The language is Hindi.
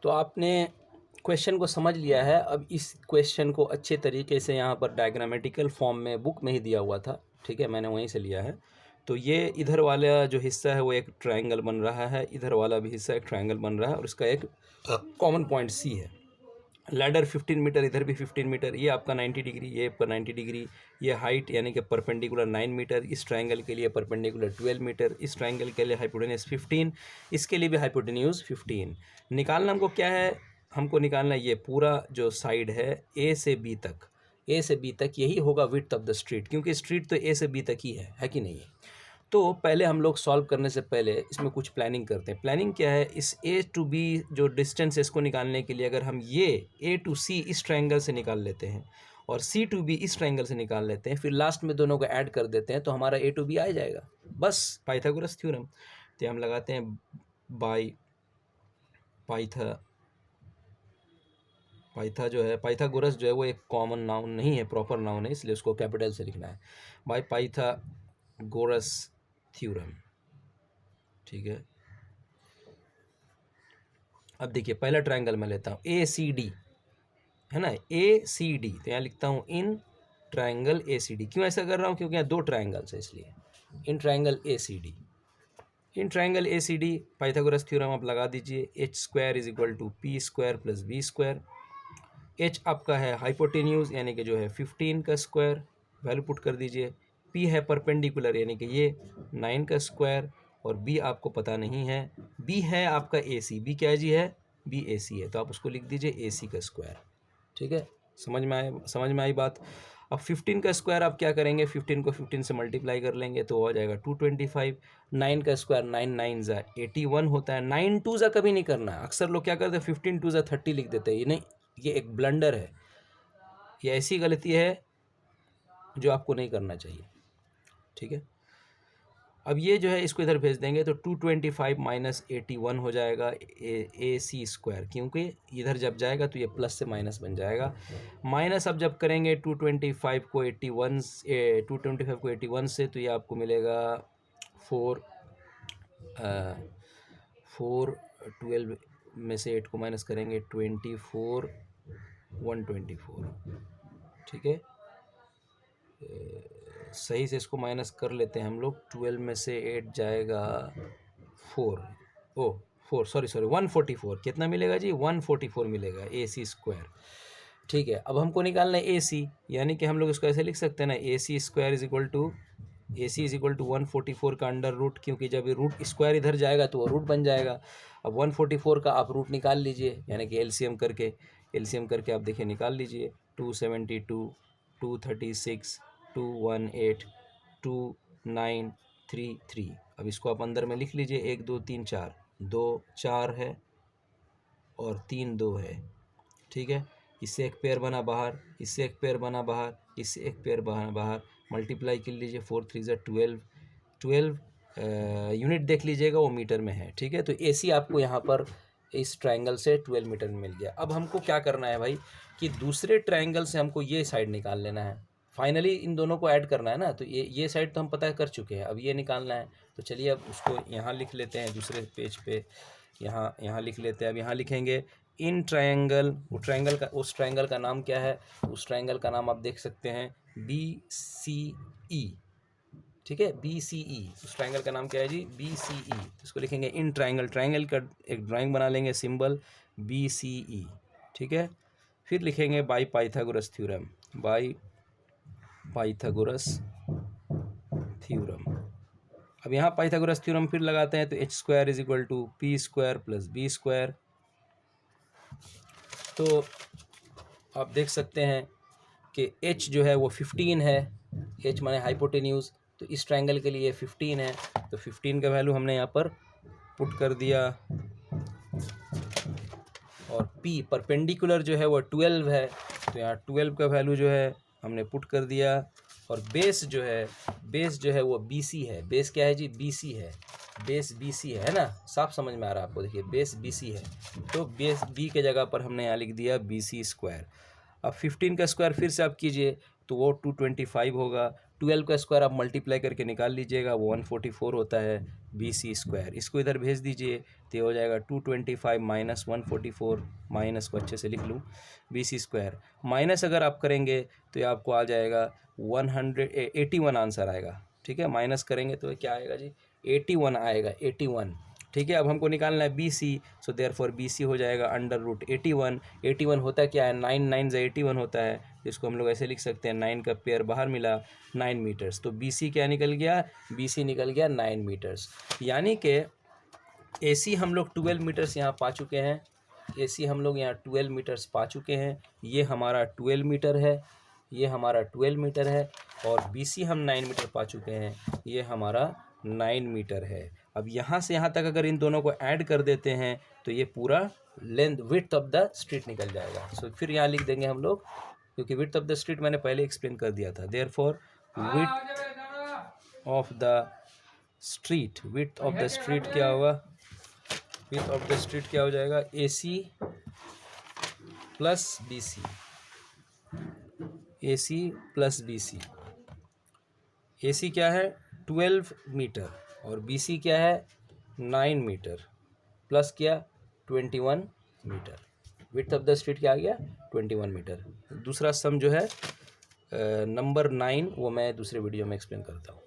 तो आपने क्वेश्चन को समझ लिया है। अब इस क्वेश्चन को अच्छे तरीके से यहाँ पर डायग्रामेटिकल फॉर्म में बुक में ही दिया हुआ था, ठीक है, मैंने वहीं से लिया है। तो ये इधर वाला जो हिस्सा है वो एक ट्रायंगल बन रहा है, इधर वाला भी हिस्सा एक ट्रायंगल बन रहा है और इसका एक कॉमन पॉइंट सी है। लैडर 15 मीटर, इधर भी 15 मीटर, ये आपका 90 डिग्री, ये आपका 90 डिग्री, ये हाइट यानी कि परपेंडिकुलर 9 मीटर, इस ट्रायंगल के लिए परपेंडिकुलर 12 मीटर, इस ट्रायंगल के लिए हाइपोटेन्यूज 15, इसके लिए भी हाइपोटेन्यूज 15। निकालना हमको क्या है, हमको निकालना ये पूरा जो साइड है ए से बी तक, ए से बी तक यही होगा विड्थ ऑफ द स्ट्रीट, क्योंकि स्ट्रीट तो ए से बी तक ही है कि नहीं है। तो पहले हम लोग सॉल्व करने से पहले इसमें कुछ प्लानिंग करते हैं। प्लानिंग क्या है, इस ए टू बी जो डिस्टेंस है इसको निकालने के लिए अगर हम ये ए टू सी इस ट्रायंगल से निकाल लेते हैं और सी टू बी इस ट्रायंगल से निकाल लेते हैं, फिर लास्ट में दोनों को ऐड कर देते हैं तो हमारा ए टू बी आ जाएगा, बस पाइथागोरस थ्योरम। तो हम लगाते हैं बाई पाइथा जो है, पाइथागोरस जो है वो एक कॉमन नाउन नहीं है, प्रॉपर नाउन है, इसलिए उसको कैपिटल से लिखना है, बाई पाइथागोरस थ्योरम, ठीक है। अब देखिए पहला ट्रायंगल मैं लेता हूँ ए सी डी, है ना, ए सी डी, तो यहाँ लिखता हूँ इन ट्रायंगल ए सी डी। क्यों ऐसा कर रहा हूँ, क्योंकि यहाँ दो ट्रायंगल्स है इसलिए in triangle A C D. In triangle A C D Pythagoras theorem आप लगा दीजिए, H square is equal to P square plus B square. H आपका है हाइपोटेन्यूज यानी कि जो है 15 का स्क्वायर, वैल्यू पुट कर दीजिए। पी है परपेंडिकुलर यानी कि ये 9 का स्क्वायर, और बी आपको पता नहीं है, बी है आपका ए सी, बी क्या है जी है, बी ए सी है, तो आप उसको लिख दीजिए ए सी का स्क्वायर, ठीक है। समझ में आई बात। अब 15 का स्क्वायर आप क्या करेंगे, 15 को 15 से मल्टीप्लाई कर लेंगे तो हो जाएगा 225। 9 का स्क्वायर 9 9 ज़ा 81 होता है, 9 2 ज़ा कभी नहीं करना है। अक्सर लोग क्या करते हैं 15 2 ज़ा 30 लिख देते हैं, ये नहीं, ये एक ब्लंडर है, ये ऐसी गलती है जो आपको नहीं करना चाहिए, ठीक है। अब ये जो है इसको इधर भेज देंगे तो 225 माइनस 81 हो जाएगा ए सी स्क्वायर, क्योंकि इधर जब जाएगा तो ये प्लस से माइनस बन जाएगा। माइनस अब जब करेंगे 225 को 81 से तो ये आपको मिलेगा 12 में से 8 को माइनस करेंगे 24 124, ठीक है। सही से इसको माइनस कर लेते हैं हम लोग, 12 में से 8 जाएगा 144, कितना मिलेगा जी, 144 मिलेगा ए सी स्क्वायर, ठीक है। अब हमको निकालना है ए सी, यानी कि हम लोग इसको ऐसे लिख सकते हैं ना, ए सी स्क्वायर इज इक्वल टू 144 का अंडर रूट, क्योंकि जब ये रूट स्क्वायर इधर जाएगा तो वो रूट बन जाएगा। अब 144 का आप रूट निकाल लीजिए, यानी कि एलसीएम करके आप देखिए निकाल लीजिए, 272 236 218 2933। अब इसको आप अंदर में लिख लीजिए, 1 2 3 4, 2 4 है और 3 2 है, ठीक है। इससे एक पेयर बना बाहर, इससे एक पेयर बना बाहर, इससे एक पेयर बाहर, मल्टीप्लाई कर लीजिए, 4 3 ज़ा 12 यूनिट देख लीजिएगा वो मीटर में है, ठीक है। तो ए सी आपको यहाँ पर इस ट्रायंगल से 12 मीटर में मिल गया। अब हमको क्या करना है भाई कि दूसरे ट्रायंगल से हमको ये साइड निकाल लेना है, फाइनली इन दोनों को ऐड करना है ना, तो ये साइड तो हम पता कर चुके हैं, अब ये निकालना है। तो चलिए अब उसको यहाँ लिख लेते हैं, दूसरे पेज पे यहाँ लिख लेते हैं। अब यहाँ लिखेंगे इन ट्रायंगल, उस ट्रायंगल का नाम क्या है, उस ट्रायंगल का नाम आप देख सकते हैं BCE, ठीक है, BCE, उस ट्रायंगल का नाम क्या है जी, BCE। इसको लिखेंगे इन ट्रायंगल का एक ड्राइंग बना लेंगे, सिंबल BCE, ठीक है। फिर लिखेंगे बाई पाइथागोरस थ्योरम। अब यहाँ पाइथागोरस थ्योरम फिर लगाते हैं तो H square is equal to P square plus B square. तो आप देख सकते हैं कि h जो है वो 15 है, h माने हाइपोटेन्यूज, तो इस ट्रायंगल के लिए 15 है, तो 15 का वैल्यू हमने यहाँ पर पुट कर दिया, और p परपेंडिकुलर जो है वो 12 है, तो यहाँ 12 का वैल्यू जो है हमने पुट कर दिया, और बेस जो है वो BC है। बेस क्या है जी, BC है, बेस BC है ना, साफ समझ में आ रहा है आपको, देखिए बेस BC है, तो बेस B के जगह पर हमने यहाँ लिख दिया BC स्क्वायर। अब 15 का स्क्वायर फिर से आप कीजिए तो वो 225 होगा, 12 का स्क्वायर आप मल्टीप्लाई करके निकाल लीजिएगा, वो 144 होता है BC स्क्वायर। इसको इधर भेज दीजिए तो ये हो जाएगा 225 माइनस 144, माइनस को अच्छे से लिख लूँ, BC स्क्वायर माइनस अगर आप करेंगे तो ये आपको आ जाएगा 181 आंसर आएगा। ठीक है, माइनस करेंगे तो क्या आएगा जी, 81 आएगा, 81। ठीक है, अब हमको निकालना है BC, सो देयरफॉर BC हो जाएगा √81। 81 होता क्या है, 9 9 से 81 होता है, जिसको हम लोग ऐसे लिख सकते हैं, 9 का पेयर बाहर मिला, 9 मीटर्स। तो BC क्या निकल गया, BC निकल गया 9 मीटर्स। यानी कि AC हम लोग 12 मीटर्स यहाँ पा चुके हैं, AC हम लोग यहाँ 12 मीटर्स पा चुके हैं। ये हमारा 12 मीटर है, ये हमारा 12 मीटर है, और BC हम 9 मीटर पा चुके हैं, ये हमारा 9 मीटर है। अब यहाँ से यहाँ तक अगर इन दोनों को ऐड कर देते हैं तो ये पूरा length width of the street निकल जाएगा। सो फिर यहाँ लिख देंगे हम लोग, क्योंकि विड्थ ऑफ द स्ट्रीट मैंने पहले एक्सप्लेन कर दिया था। Therefore width of the street, width of the street क्या होगा, विड्थ ऑफ द स्ट्रीट क्या हो जाएगा, AC plus BC, AC plus BC। AC क्या है 12 मीटर और BC क्या है 9 मीटर प्लस क्या 21 metre. Width of the street क्या आ गया 21 मीटर। दूसरा सम जो है नंबर 9 वो मैं दूसरे वीडियो में एक्सप्लेन करता हूँ।